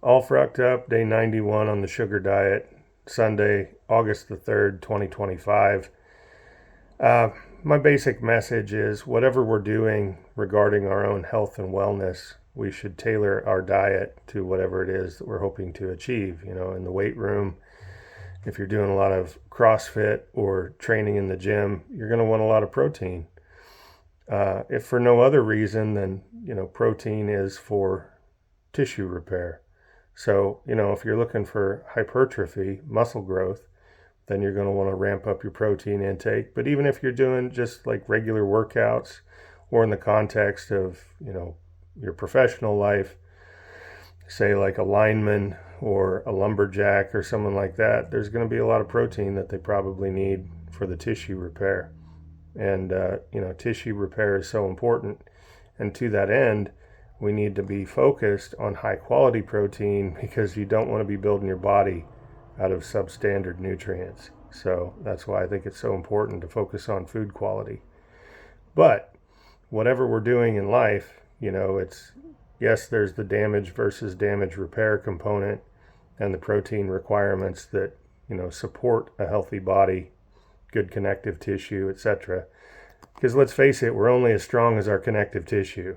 All frucked up, day 91 on the sugar diet, Sunday, August the 3rd, 2025. My basic message is whatever we're doing regarding our own health and wellness, we should tailor our diet to whatever it is that we're hoping to achieve. You know, in the weight room, if you're doing a lot of CrossFit or training in the gym, you're going to want a lot of protein. If for no other reason than, protein is for tissue repair. So, if you're looking for hypertrophy, muscle growth, then you're going to want to ramp up your protein intake. But even if you're doing just like regular workouts or in the context of, your professional life, say like a lineman or a lumberjack or someone like that, there's going to be a lot of protein that they probably need for the tissue repair. And, tissue repair is so important. And to that end, we need to be focused on high quality protein because you don't want to be building your body out of substandard nutrients. So that's why I think it's so important to focus on food quality. But whatever we're doing in life, yes, there's the damage versus damage repair component and the protein requirements that, support a healthy body, good connective tissue, etc. Because let's face it, we're only as strong as our connective tissue.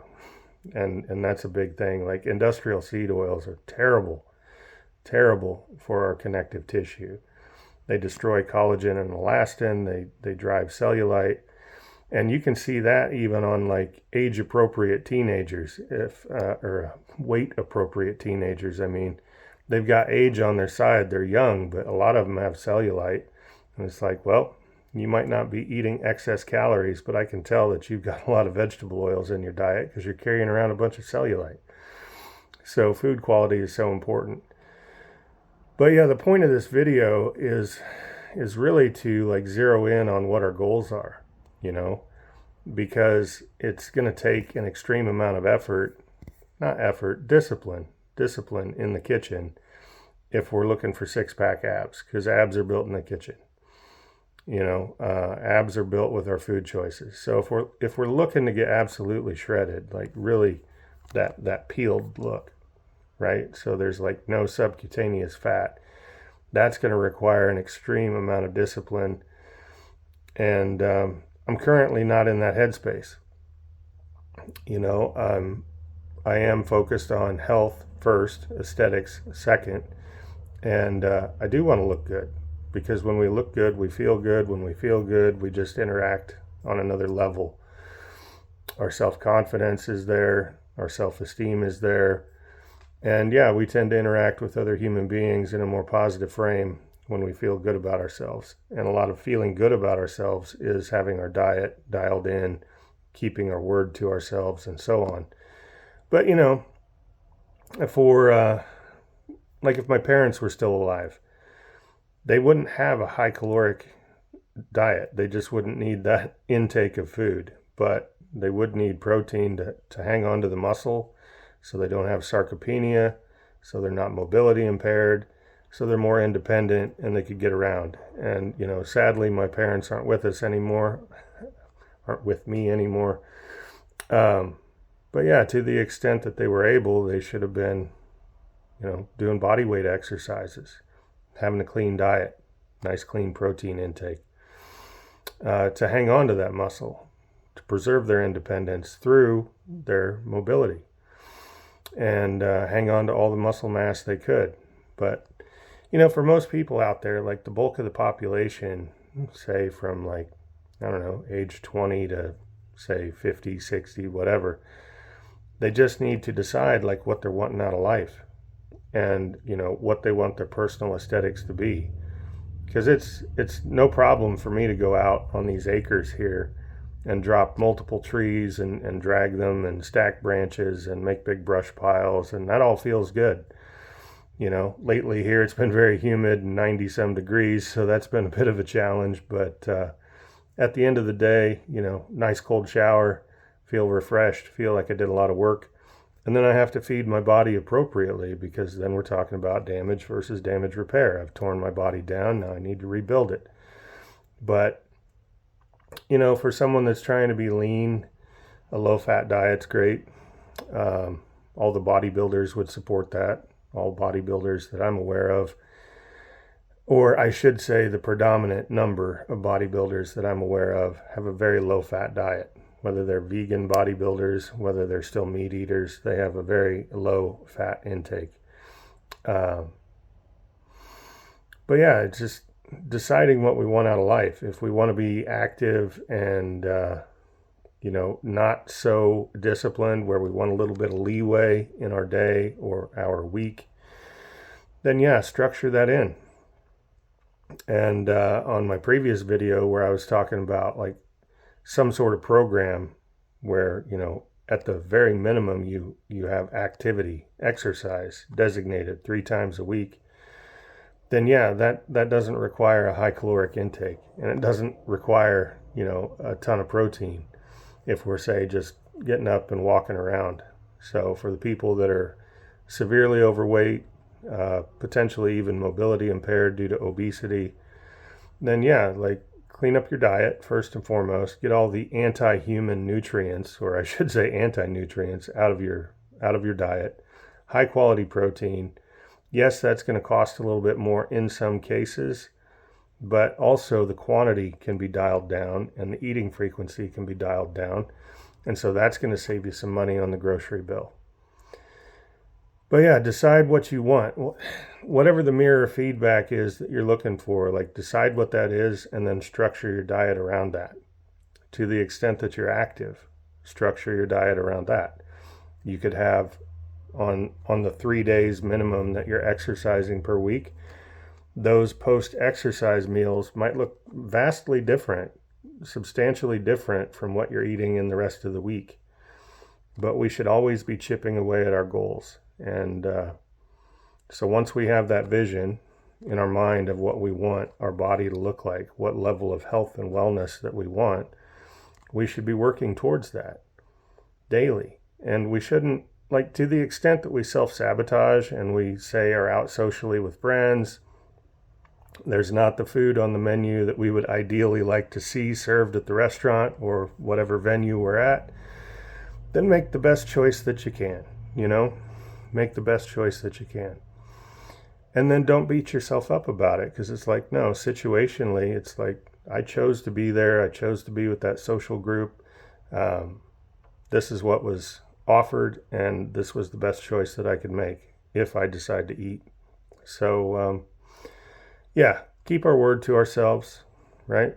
And that's a big thing. Like industrial seed oils are terrible for our connective tissue. They destroy collagen and elastin. They drive cellulite. And you can see that even on like age appropriate teenagers, or weight appropriate teenagers. I mean, they've got age on their side. They're young, but a lot of them have cellulite. And it's like, well, you might not be eating excess calories, but I can tell that you've got a lot of vegetable oils in your diet because you're carrying around a bunch of cellulite. So food quality is so important. But yeah, the point of this video is really to like zero in on what our goals are, because it's going to take an extreme amount of discipline in the kitchen if we're looking for six-pack abs, because abs are built in the kitchen. Abs are built with our food choices. So if we're looking to get absolutely shredded, like really that peeled look, right? So there's like no subcutaneous fat. That's going to require an extreme amount of discipline. And I'm currently not in that headspace. I am focused on health first, aesthetics second. And I do want to look good. Because when we look good, we feel good. When we feel good, we just interact on another level. Our self-confidence is there. Our self-esteem is there. And yeah, we tend to interact with other human beings in a more positive frame when we feel good about ourselves. And a lot of feeling good about ourselves is having our diet dialed in, keeping our word to ourselves, and so on. But, if my parents were still alive, they wouldn't have a high caloric diet. They just wouldn't need that intake of food, but they would need protein to hang on to the muscle so they don't have sarcopenia, so they're not mobility impaired, so they're more independent and they could get around. And, sadly, my parents aren't with me anymore. But yeah, to the extent that they were able, they should have been, doing body weight exercises, having a clean diet, nice clean protein intake, to hang on to that muscle, to preserve their independence through their mobility, and hang on to all the muscle mass they could. But, for most people out there, like the bulk of the population, say from like, age 20 to say 50, 60, whatever, they just need to decide like what they're wanting out of life. And what they want their personal aesthetics to be, because it's no problem for me to go out on these acres here and drop multiple trees and drag them and stack branches and make big brush piles, and that all feels good. Lately here it's been very humid and 90 some degrees, so that's been a bit of a challenge, but at the end of the day, nice cold shower, feel refreshed, feel like I did a lot of work. And then I have to feed my body appropriately, because then we're talking about damage versus damage repair. I've torn my body down. Now I need to rebuild it. But, for someone that's trying to be lean, a low-fat diet's great. All the bodybuilders would support that. all bodybuilders that I'm aware of, or I should say the predominant number of bodybuilders that I'm aware of, have a very low-fat diet. Whether they're vegan bodybuilders, whether they're still meat eaters, they have a very low-fat intake. But yeah, it's just deciding what we want out of life. If we want to be active and not so disciplined, where we want a little bit of leeway in our day or our week, then yeah, structure that in. And on my previous video where I was talking about like some sort of program where, at the very minimum, you have activity, exercise designated 3 times a week, then yeah, that doesn't require a high caloric intake, and it doesn't require, a ton of protein if we're, say, just getting up and walking around. So for the people that are severely overweight, potentially even mobility impaired due to obesity, then yeah, like clean up your diet first and foremost. Get all the anti-human nutrients, or I should say anti-nutrients, out of your diet. High quality protein. Yes, that's going to cost a little bit more in some cases, but also the quantity can be dialed down and the eating frequency can be dialed down. And so that's going to save you some money on the grocery bill. But yeah, decide what you want. Whatever the mirror feedback is that you're looking for, like decide what that is and then structure your diet around that. To the extent that you're active, structure your diet around that. You could have on the 3 days minimum that you're exercising per week, those post-exercise meals might look vastly different, substantially different from what you're eating in the rest of the week. But we should always be chipping away at our goals. And so once we have that vision in our mind of what we want our body to look like, what level of health and wellness that we want, we should be working towards that daily. And we shouldn't, like, to the extent that we self-sabotage and we say are out socially with friends, there's not the food on the menu that we would ideally like to see served at the restaurant or whatever venue we're at, then make the best choice that you can, make the best choice that you can. And then don't beat yourself up about it, because it's like, no, situationally, it's like, I chose to be there. I chose to be with that social group. This is what was offered, and this was the best choice that I could make if I decide to eat. So, yeah, keep our word to ourselves, right?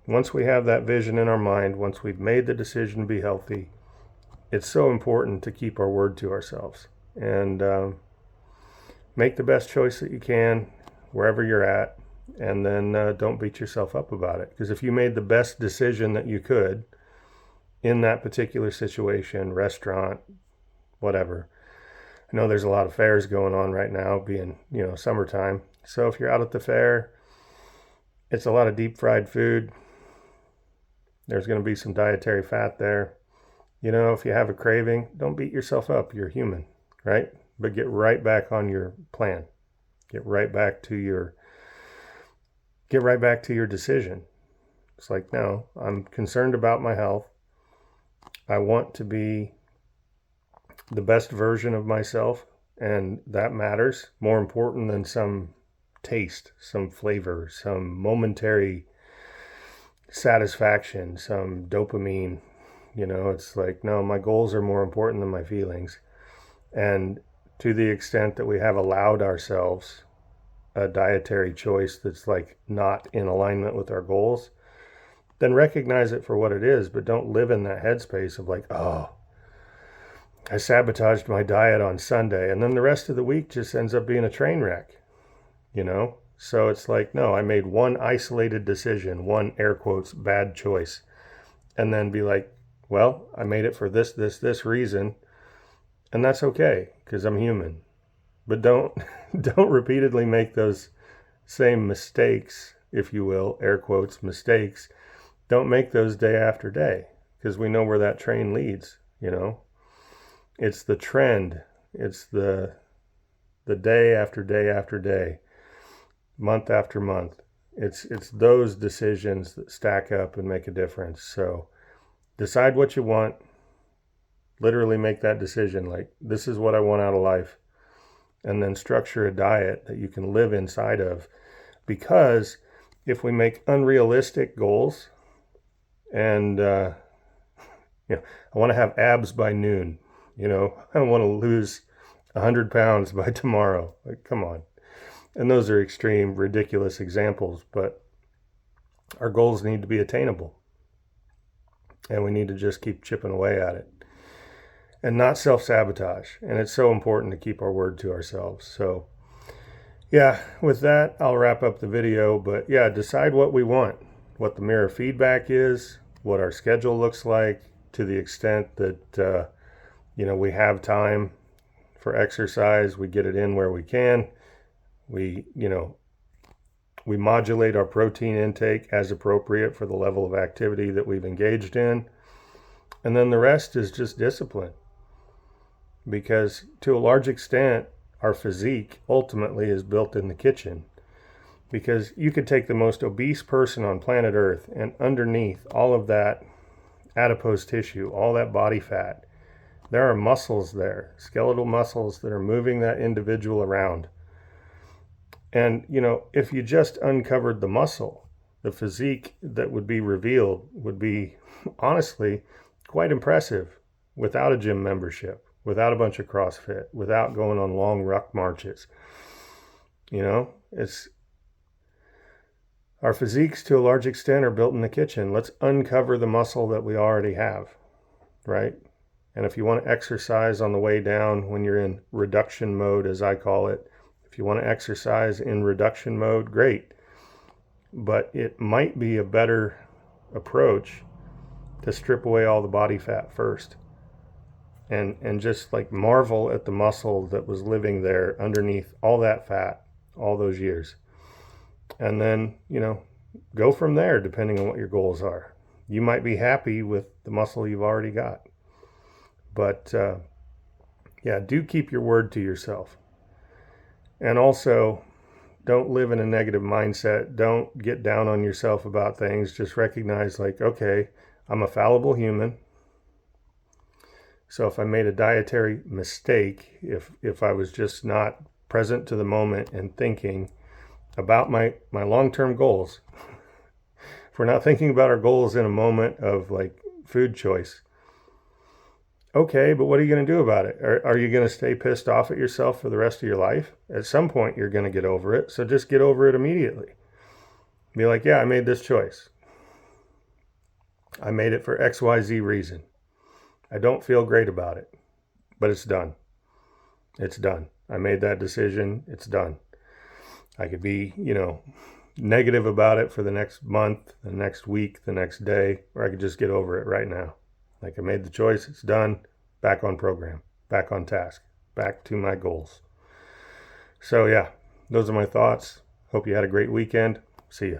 Once we have that vision in our mind, once we've made the decision to be healthy, it's so important to keep our word to ourselves and make the best choice that you can wherever you're at, and then don't beat yourself up about it. Because if you made the best decision that you could in that particular situation, restaurant, whatever. I know there's a lot of fairs going on right now, being, summertime. So if you're out at the fair, it's a lot of deep fried food. There's going to be some dietary fat there. If you have a craving, don't beat yourself up. You're human, right? But get right back on your plan. Get right back to your decision. It's like, no, I'm concerned about my health. I want to be the best version of myself, and that matters. More important than some taste, some flavor, some momentary satisfaction, some dopamine. It's like, no, my goals are more important than my feelings. And to the extent that we have allowed ourselves a dietary choice that's like not in alignment with our goals, then recognize it for what it is, but don't live in that headspace of like, oh, I sabotaged my diet on Sunday, and then the rest of the week just ends up being a train wreck, So it's like, no, I made one isolated decision, one air quotes bad choice, and then be like, well, I made it for this reason, and that's okay because I'm human. But don't repeatedly make those same mistakes, if you will, air quotes mistakes. Don't make those day after day, because we know where that train leads. It's the trend. It's the day after day after day, month after month. It's those decisions that stack up and make a difference. So decide what you want. Literally make that decision. Like, this is what I want out of life. and then structure a diet that you can live inside of. Because if we make unrealistic goals, and I want to have abs by noon, I want to lose 100 pounds by tomorrow. Like, come on. And those are extreme, ridiculous examples, but our goals need to be attainable. And we need to just keep chipping away at it and not self-sabotage. And it's so important to keep our word to ourselves. So yeah, with that, I'll wrap up the video. But yeah, decide what we want, what the mirror feedback is, what our schedule looks like, to the extent that, we have time for exercise, we get it in where we can. We modulate our protein intake as appropriate for the level of activity that we've engaged in. And then the rest is just discipline. Because to a large extent, our physique ultimately is built in the kitchen. Because you could take the most obese person on planet Earth, and underneath all of that adipose tissue, all that body fat, there are muscles there, skeletal muscles that are moving that individual around. And, if you just uncovered the muscle, the physique that would be revealed would be, honestly, quite impressive without a gym membership, without a bunch of CrossFit, without going on long ruck marches. Our physiques to a large extent are built in the kitchen. Let's uncover the muscle that we already have, right? And if you want to exercise on the way down when you're in reduction mode, as I call it, if you want to exercise in reduction mode, great. But it might be a better approach to strip away all the body fat first. And just like marvel at the muscle that was living there underneath all that fat all those years. And then, go from there depending on what your goals are. You might be happy with the muscle you've already got. But do keep your word to yourself. And also, don't live in a negative mindset. Don't get down on yourself about things. Just recognize, okay, I'm a fallible human. So if I made a dietary mistake, if I was just not present to the moment and thinking about my long-term goals, if we're not thinking about our goals in a moment of food choice, okay, but what are you going to do about it? Are you going to stay pissed off at yourself for the rest of your life? At some point, you're going to get over it. So just get over it immediately. Be like, yeah, I made this choice. I made it for XYZ reason. I don't feel great about it, but it's done. It's done. I made that decision. It's done. I could be, negative about it for the next month, the next week, the next day, or I could just get over it right now. I made the choice. It's done. Back on program. Back on task. Back to my goals. So yeah, those are my thoughts. Hope you had a great weekend. See ya.